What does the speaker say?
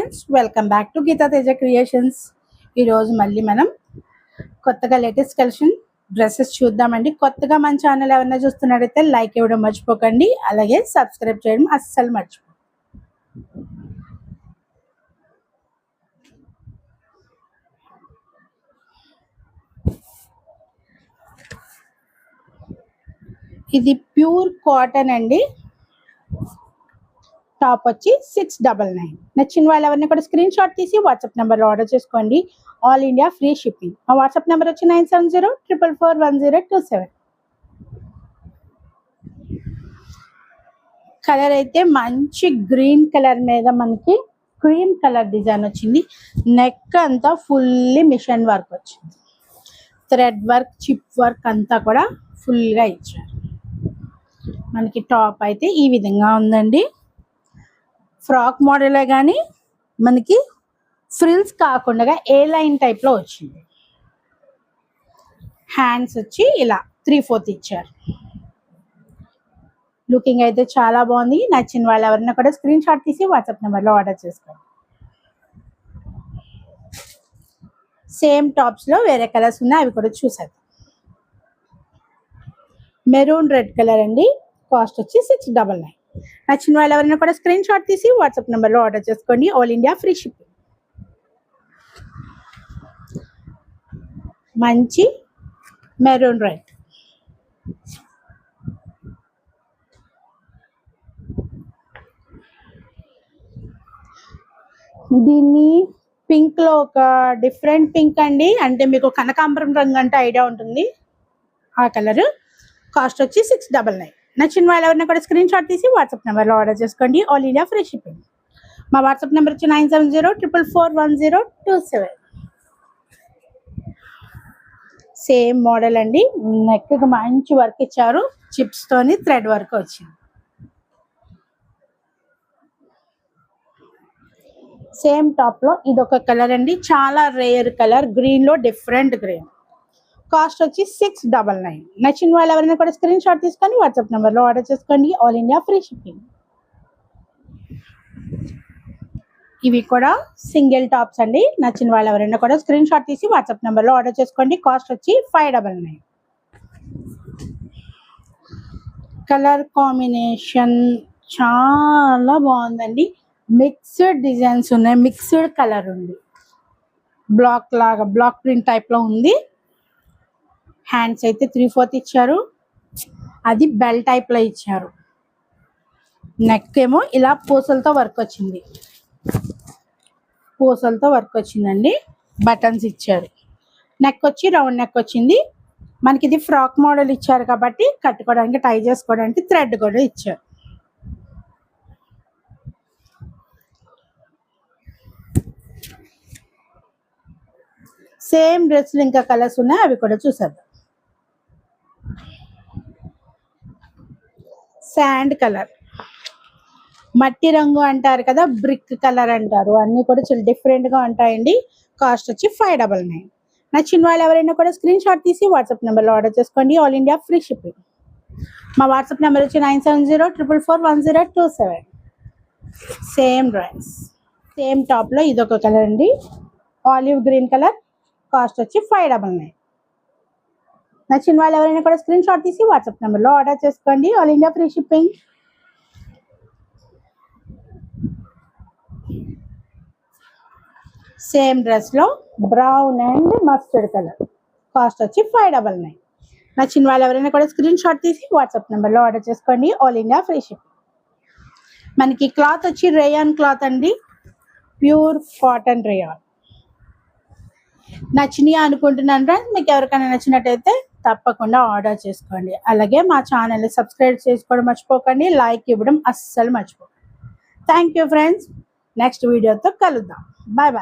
Friends, welcome back to Geeta Teja Creations. ఈరోజు మళ్ళీ మనం కొత్తగా లేటెస్ట్ కలెక్షన్ డ్రెస్సెస్ చూద్దామండి. కొత్తగా మన ఛానల్ ఎవరైనా చూస్తున్నట్టయితే లైక్ ఇవ్వడం మర్చిపోకండి, అలాగే సబ్స్క్రైబ్ చేయడం అస్సలు మర్చిపోకండి. ఇది ప్యూర్ కాటన్ అండి. టాప్ వచ్చి 699. నచ్చిన వాళ్ళు ఎవరిని కూడా స్క్రీన్ షాట్ తీసి వాట్సాప్ నెంబర్లో ఆర్డర్ చేసుకోండి. All India free shipping. మా వాట్సాప్ నెంబర్ వచ్చి 9704441027. కలర్ అయితే మంచి గ్రీన్ కలర్ మీద మనకి క్రీమ్ కలర్ డిజైన్ వచ్చింది. నెక్ అంతా ఫుల్లీ మిషన్ వర్క్ వచ్చింది. థ్రెడ్ వర్క్, చిప్ వర్క్ అంతా కూడా ఫుల్గా ఇచ్చారు. మనకి టాప్ అయితే ఈ విధంగా ఉందండి. ఫ్రాక్ మోడలే కానీ మనకి ఫ్రిల్స్ కాకుండా ఏ లైన్ టైప్లో వచ్చింది. హ్యాండ్స్ వచ్చి ఇలా 3/4 ఇచ్చారు. లుకింగ్ అయితే చాలా బాగుంది. నచ్చిన వాళ్ళు ఎవరైనా కూడా స్క్రీన్ షాట్ తీసి వాట్సాప్ నెంబర్లో ఆర్డర్ చేసుకోండి. సేమ్ టాప్స్లో వేరే కలర్స్ ఉన్నాయి, అవి కూడా చూసేద్దాం. మెరూన్ రెడ్ కలర్ అండి. కాస్ట్ వచ్చి 699. నచ్చిన వాళ్ళు ఎవరైనా కూడా స్క్రీన్ షాట్ తీసి వాట్సాప్ నెంబర్లో ఆర్డర్ చేసుకోండి. All India free shipping. మంచి మెరూన్ రెడ్. దీన్ని పింక్ లో ఒక డిఫరెంట్ పింక్ అండి, అంటే మీకు కనకాంబరం రంగు అంటే ఐడియా ఉంటుంది, ఆ కలర్. కాస్ట్ వచ్చి 699. నచ్చిన వాళ్ళు ఎవరైనా కూడా స్క్రీన్ షాట్ తీసి వాట్సాప్ నెంబర్లో ఆర్డర్ చేసుకోండి. All India free shipping. మా వాట్సాప్ నెంబర్ వచ్చి 9704441027. సేమ్ మోడల్ అండి. నెక్ మంచి వర్క్ ఇచ్చారు, చిప్స్ తోని థ్రెడ్ వర్క్ వచ్చింది. సేమ్ టాప్ లో ఇదొక కలర్ అండి, చాలా రేర్ కలర్, గ్రీన్ లో డిఫరెంట్ గ్రీన్. కాస్ట్ వచ్చి 699. నచ్చిన వాళ్ళు ఎవరైనా కూడా స్క్రీన్ షాట్ తీసుకొని వాట్సాప్ నెంబర్లో ఆర్డర్ చేసుకోండి. All India free shipping. ఇవి కూడా సింగిల్ టాప్స్ అండి. నచ్చిన వాళ్ళు ఎవరైనా కూడా స్క్రీన్ షాట్ తీసి వాట్సాప్ నెంబర్లో ఆర్డర్ చేసుకోండి. కాస్ట్ వచ్చి 599. కలర్ కాంబినేషన్ చాలా బాగుందండి. మిక్స్డ్ డిజైన్స్ ఉన్నాయి, మిక్స్డ్ కలర్ ఉంది. బ్లాక్ లాగా బ్లాక్ ప్రింట్ టైప్లో ఉంది. హ్యాండ్స్ అయితే 3/4 ఇచ్చారు, అది బెల్ టైప్లో ఇచ్చారు. నెక్ ఏమో ఇలా పూసలతో వర్క్ వచ్చింది, పూసలతో వర్క్ వచ్చిందండి. బటన్స్ ఇచ్చారు. నెక్ వచ్చి రౌండ్ నెక్ వచ్చింది. మనకి ఇది ఫ్రాక్ మోడల్ ఇచ్చారు కాబట్టి కట్టుకోవడానికి, టై చేసుకోవడానికి థ్రెడ్ కూడా ఇచ్చారు. సేమ్ డ్రెస్లు ఇంకా కలర్స్ ఉన్నాయి, అవి కూడా చూసేద్దాం. శాండ్ కలర్, మట్టి రంగు అంటారు కదా, బ్రిక్ కలర్ అంటారు, అన్నీ కూడా చాలా డిఫరెంట్గా ఉంటాయండి. కాస్ట్ వచ్చి 599. నచ్చిన వాళ్ళు ఎవరైనా కూడా స్క్రీన్ షాట్ తీసి వాట్సాప్ నెంబర్లో ఆర్డర్ చేసుకోండి. All India free shipping. మా వాట్సాప్ నెంబర్ వచ్చి 9704441027. సేమ్ డ్రెస్, సేమ్ టాప్లో ఇదొక కలర్ అండి, ఆలివ్ గ్రీన్ కలర్. కాస్ట్ వచ్చి 599. నచ్చిన వాళ్ళు ఎవరైనా కూడా స్క్రీన్ షాట్ తీసి వాట్సాప్ నెంబర్లో ఆర్డర్ చేసుకోండి. All India free shipping. Same డ్రెస్లో brown and mustard colour. Cost వచ్చి 599. నచ్చిన వాళ్ళు ఎవరైనా కూడా స్క్రీన్ షాట్ తీసి వాట్సాప్ నెంబర్లో ఆర్డర్ చేసుకోండి. All India free shipping. మనకి క్లాత్ వచ్చి రేయాన్ క్లాత్ అండి, ప్యూర్ కాటన్ రేయాన్. నచ్చినాయి అనుకుంటున్నాను ఫ్రెండ్స్. మీకు ఎవరికైనా నచ్చినట్టయితే తప్పకుండా ఆర్డర్ చేసుకోండి. అలాగే మా ఛానల్ని సబ్స్క్రైబ్ చేసుకోవడం మర్చిపోకండి, లైక్ ఇవ్వడం అస్సలు మర్చిపోకండి. Thank you friends. నెక్స్ట్ వీడియోతో కలుద్దాం. Bye bye.